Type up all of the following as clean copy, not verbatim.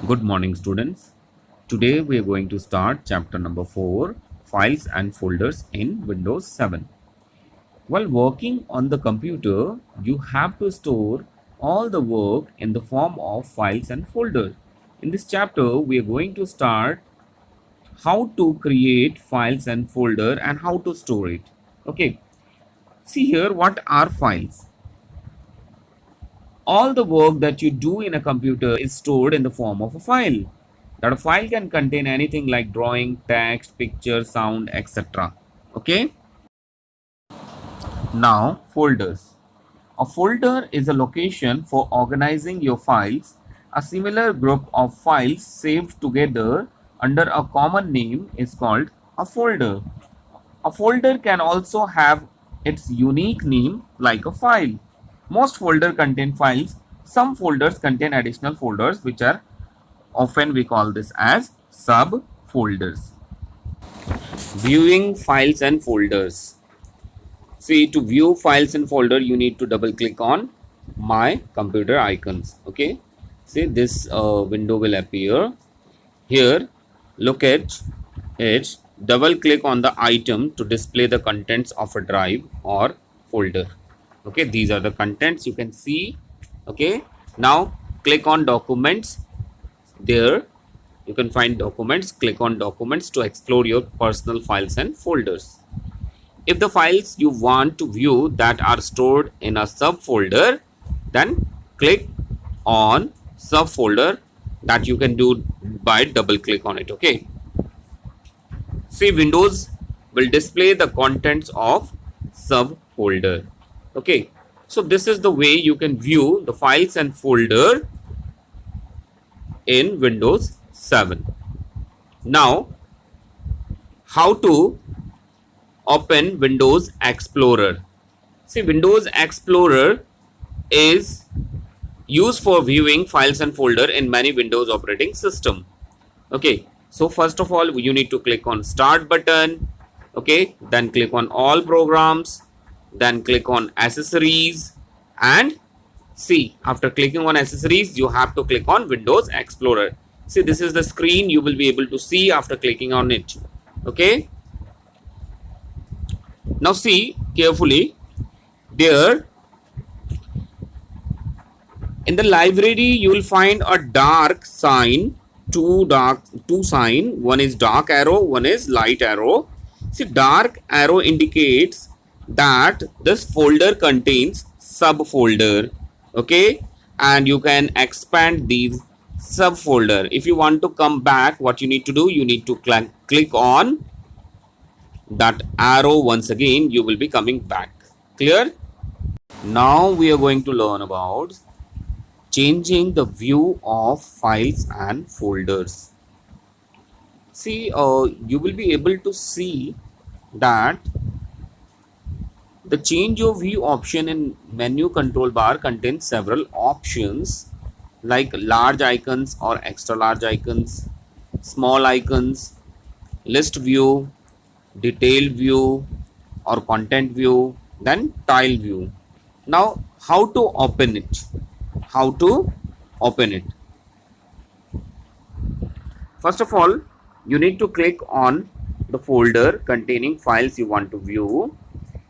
Good morning, students. Today we are going to start chapter number 4, Files and Folders in Windows 7. While working on the computer, you have to store all the work in the form of files and folders. In this chapter, we are going to start how to create files and folder and how to store it. Okay, see here what are files. All the work that you do in a computer is stored in the form of a file. That a file can contain anything like drawing, text, picture, sound, etc. Okay. Now folders. A folder is a location for organizing your files. A similar group of files saved together under a common name is called a folder. A folder can also have its unique name like a file. Most folders contain files. Some folders contain additional folders, which are often we call this as subfolders. Viewing files and folders. See, to view files and folder, you need to double click on my computer icons. Okay. See, this window will appear here. Look at it. Double click on the item to display the contents of a drive or folder. Okay, these are the contents you can see. Okay, now click on documents. There you can find documents. Click on documents to explore your personal files and folders. If the files you want to view that are stored in a subfolder, then click on subfolder. That you can do by double click on it. Okay, see, Windows will display the contents of subfolder. Okay, so this is the way you can view the files and folder in Windows 7. Now, how to open Windows Explorer. See, Windows Explorer is used for viewing files and folder in many Windows operating system. Okay, so first of all, you need to click on Start button. Okay, then click on All Programs, then click on Accessories, and see, after clicking on Accessories, you have to click on Windows Explorer. See, this is the screen you will be able to see after clicking on it. Okay, now see carefully. There in the library you will find a dark sign, two sign. One is dark arrow, one is light arrow. See, dark arrow indicates that this folder contains subfolder. Okay, and you can expand these subfolder. If you want to come back, what you need to do, you need to click on that arrow once again. You will be coming back. Clear? Now we are going to learn about changing the view of files and folders. See, you will be able to see that the change of view option in menu control bar contains several options like large icons or extra large icons, small icons, list view, detailed view or content view, then tile view. Now, how to open it? How to open it? First of all, you need to click on the folder containing files you want to view.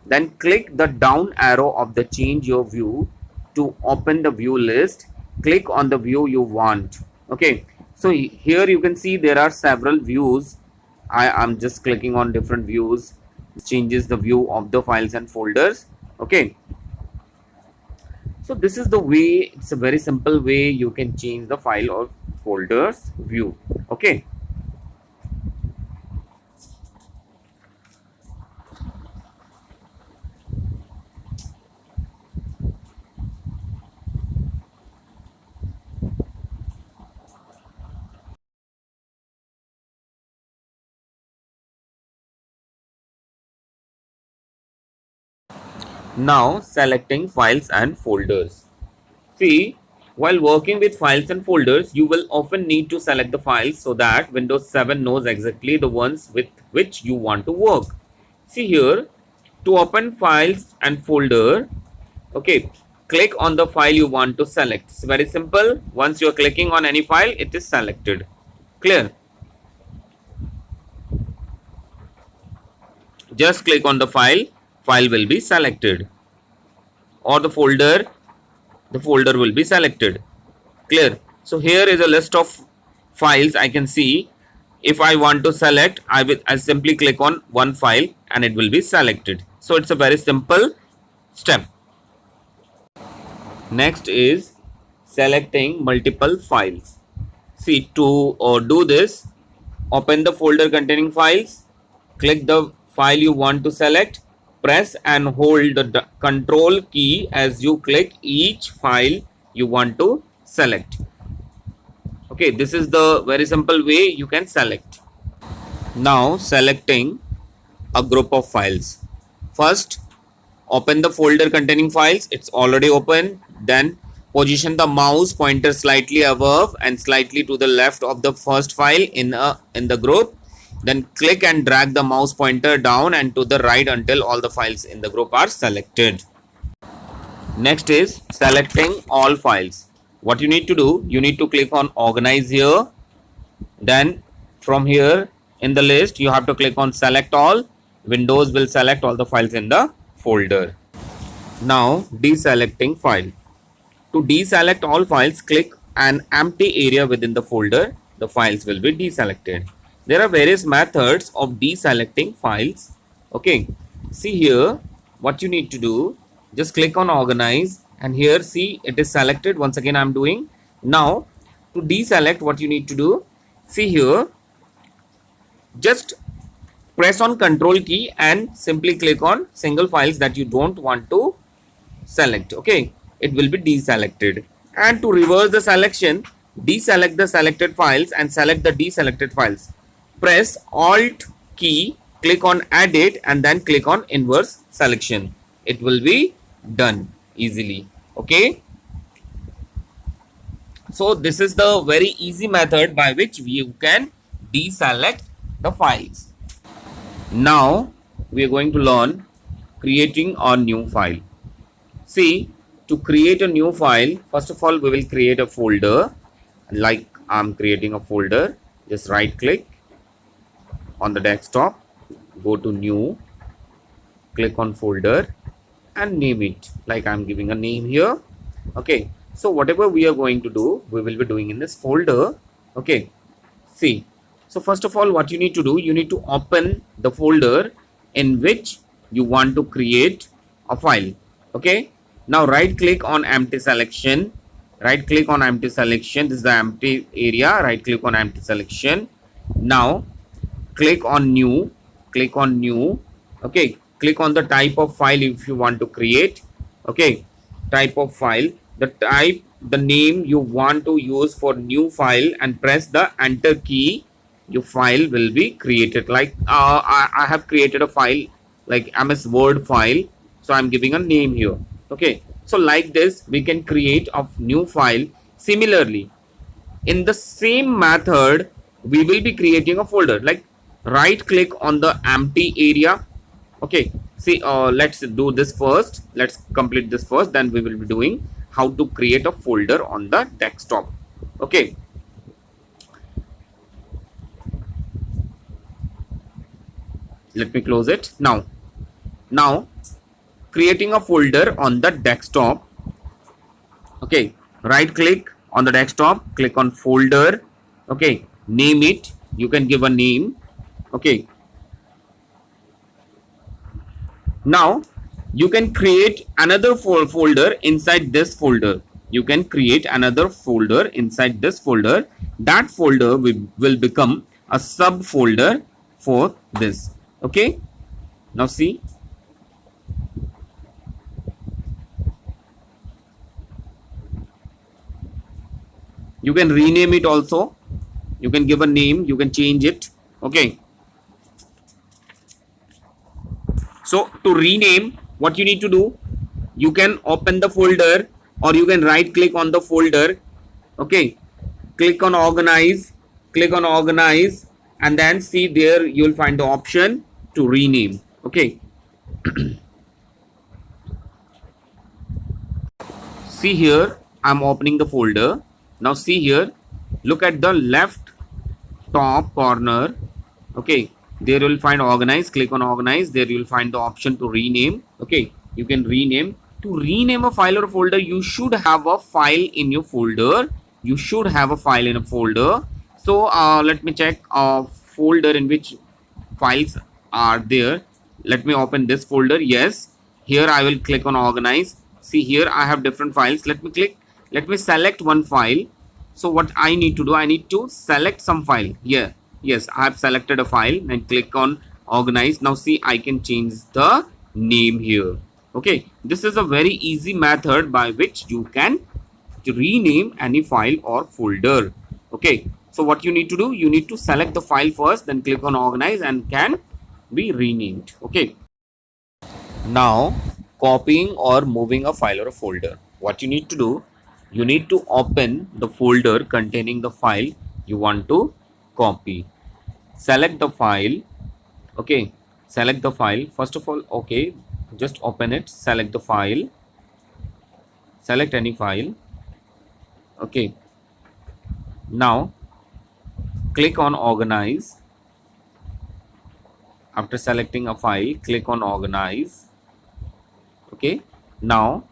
Then click the down arrow of the change your view to open the view list. Click on the view you want. Okay, so here you can see there are several views. I am just clicking on different views. It changes the view of the files and folders. Okay, so this is the way. It's a very simple way you can change the file or folders view. Okay, now selecting files and folders. See, while working with files and folders, you will often need to select the files so that Windows 7 knows exactly the ones with which you want to work. See here, to open files and folder, okay, click on the file you want to select. It's very simple. Once you are clicking on any file, it is selected. Clear? Just click on the file will be selected, or the folder will be selected. Clear? So here is a list of files I can see. If I want to select, I simply click on one file and it will be selected. So it's a very simple step. Next is selecting multiple files. See, to do this, open the folder containing files, click the file you want to select, press and hold the control key as you click each file you want to select. Okay, this is the very simple way you can select. Now selecting a group of files. First, open the folder containing files. It's already open. Then position the mouse pointer slightly above and slightly to the left of the first file in the group. Then click and drag the mouse pointer down and to the right until all the files in the group are selected. Next is selecting all files. What you need to do, you need to click on organize here. Then from here in the list, you have to click on select all. Windows will select all the files in the folder. Now deselecting file. To deselect all files, click an empty area within the folder. The files will be deselected. There are various methods of deselecting files. Okay, see here what you need to do. Just click on organize and here see it is selected. Once again I'm doing. Now to deselect, what you need to do, see here, just press on control key and simply click on single files that you don't want to select. Okay, it will be deselected. And to reverse the selection, deselect the selected files and select the deselected files. Press alt key, click on edit and then click on inverse selection. It will be done easily. Okay, so this is the very easy method by which you can deselect the files. Now we are going to learn creating a new file. See, to create a new file, first of all we will create a folder. Like I'm creating a folder, just right click on the desktop, go to new, click on folder and name it. Like I'm giving a name here. Okay, so whatever we are going to do, we will be doing in this folder. Okay, see, so first of all what you need to do, you need to open the folder in which you want to create a file. Okay, now right click on empty selection, right click on empty selection. This is the empty area. Right click on empty selection. Now click on new, click on new. Okay, click on the type of file if you want to create. Okay, type of file, the type, the name you want to use for new file and press the enter key. Your file will be created. Like I have created a file like MS Word file, so I'm giving a name here. Okay, so like this we can create a new file. Similarly, in the same method we will be creating a folder. Like right click on the empty area. Okay, see, let's do this first. Let's complete this first, then we will be doing how to create a folder on the desktop. Okay, let me close it. Now creating a folder on the desktop. Okay, right click on the desktop, click on folder. Okay, name it, you can give a name. Okay, now you can create another folder inside this folder. You can create another folder inside this folder. That folder will become a subfolder for this. Okay, now see, you can rename it also. You can give a name, you can change it. Okay, so to rename, what you need to do, you can open the folder or you can right click on the folder. Okay, click on organize and then see there you will find the option to rename. Okay, See here, I'm opening the folder. Now see here, look at the left top corner. Okay, there you will find organize. Click on organize. There you will find the option to rename. Okay, you can rename. To rename a file or a folder, you should have a file in your folder. You should have a file in a folder. So let me check a folder in which files are there. Let me open this folder. Yes, here I will click on organize. See here I have different files. Let me select one file. So what I need to do, I need to select some file here. Yes, I have selected a file and click on organize. Now see, I can change the name here. Okay, this is a very easy method by which you can rename any file or folder. Okay, so what you need to do, you need to select the file first, then click on organize and can be renamed. Okay, now copying or moving a file or a folder, what you need to do, you need to open the folder containing the file you want to copy. Select the file. Okay, select the file first of all. Okay, just open it, select the file, select any file. Okay, now click on organize. After selecting a file, click on organize. Okay, now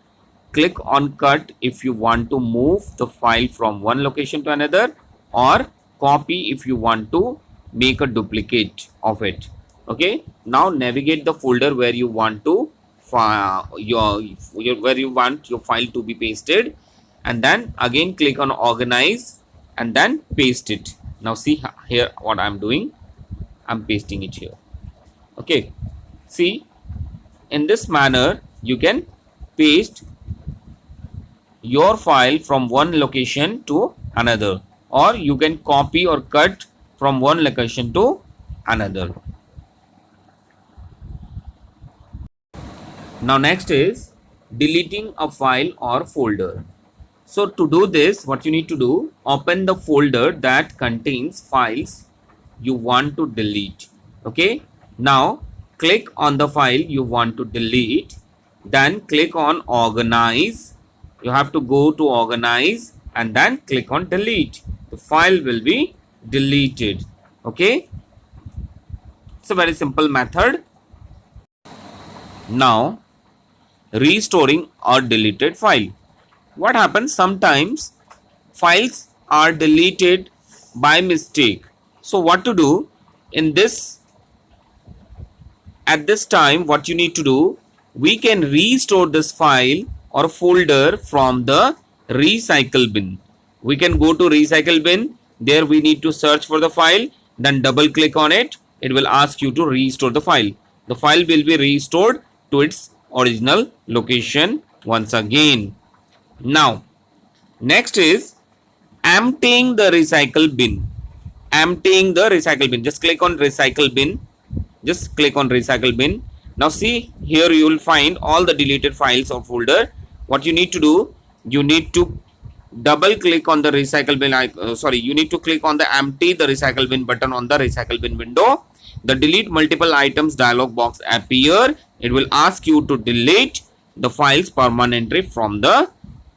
click on cut if you want to move the file from one location to another, or copy if you want to make a duplicate of it. Okay, now navigate the folder where you want to where you want your file to be pasted, and then again click on organize and then paste it. Now see here what I'm doing, I'm pasting it here. Okay, see, in this manner you can paste your file from one location to another, or you can copy or cut from one location to another. Now next is deleting a file or folder. So to do this, what you need to do, open the folder that contains files you want to delete. Okay, now click on the file you want to delete, then click on organize. You have to go to organize and then click on delete. The file will be deleted. Okay, it's a very simple method. Now restoring a deleted file. What happens, sometimes files are deleted by mistake. So what to do in this, at this time what you need to do, we can restore this file or folder from the recycle bin. We can go to recycle bin. There we need to search for the file, then double click on it. It will ask you to restore the file. The file will be restored to its original location once again. Now next is emptying the recycle bin. Emptying the recycle bin, just click on recycle bin. Just click on recycle bin. Now see here you will find all the deleted files or folder. What you need to do, you need to double click on the recycle bin, you need to click on the empty the recycle bin button on the recycle bin window. The delete multiple items dialog box appear. It will ask you to delete the files permanently from the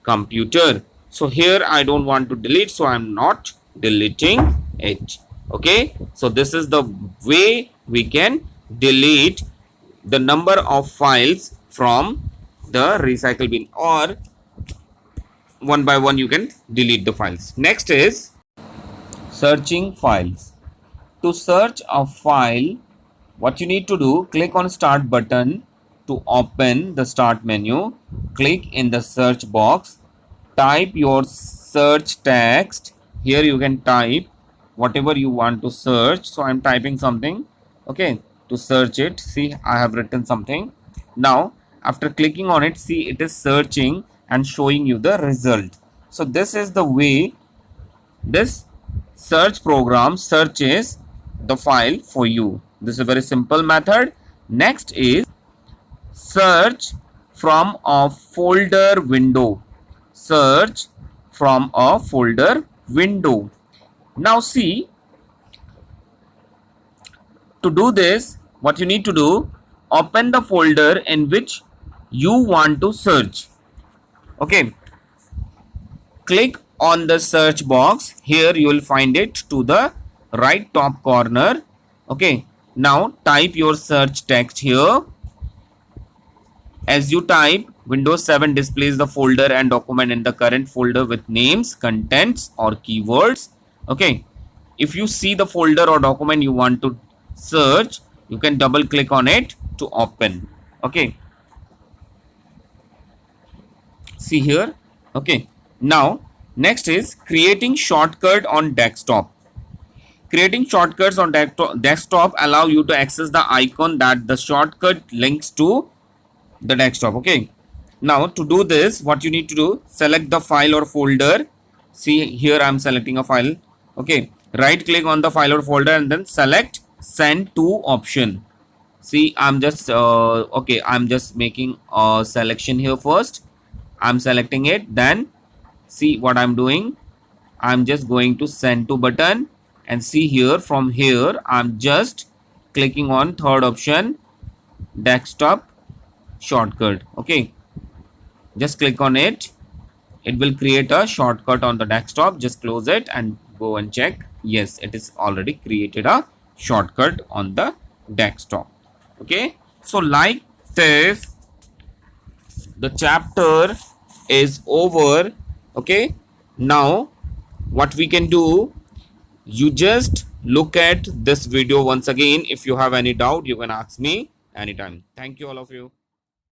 computer. So here I don't want to delete, so I'm not deleting it. Okay, so this is the way we can delete the number of files from the recycle bin, or one by one you can delete the files. Next is searching files. To search a file, what you need to do, click on start button to open the start menu. Click in the search box, type your search text. Here you can type whatever you want to search. So I'm typing something. Okay, to search it, see I have written something. Now after clicking on it, see it is searching and showing you the result. So this is the way this search program searches the file for you. This is a very simple method. Next is search from a folder window. Search from a folder window. Now see, to do this, what you need to do, open the folder in which you want to search. Okay, click on the search box. Here you will find it to the right top corner. Okay, now type your search text here. As you type, Windows 7 displays the folder and document in the current folder with names, contents or keywords. Okay, if you see the folder or document you want to search, you can double click on it to open. Okay, see here. Okay, now next is creating shortcut on desktop. Creating shortcuts on desktop allow you to access the icon that the shortcut links to the desktop. Okay, now to do this, what you need to do, select the file or folder. See here, I'm selecting a file. Okay, right click on the file or folder and then select send to option. See, I'm just okay, I'm just making a selection here first. I'm selecting it, then see what I'm doing, I'm just going to send to button, and see here, from here I'm just clicking on third option, desktop shortcut. Okay, just click on it, it will create a shortcut on the desktop. Just close it and go and check. Yes, it is already created a shortcut on the desktop. Okay, so like this, the chapter is over. Okay, now what we can do, you just look at this video once again. If you have any doubt, you can ask me anytime. Thank you all of you.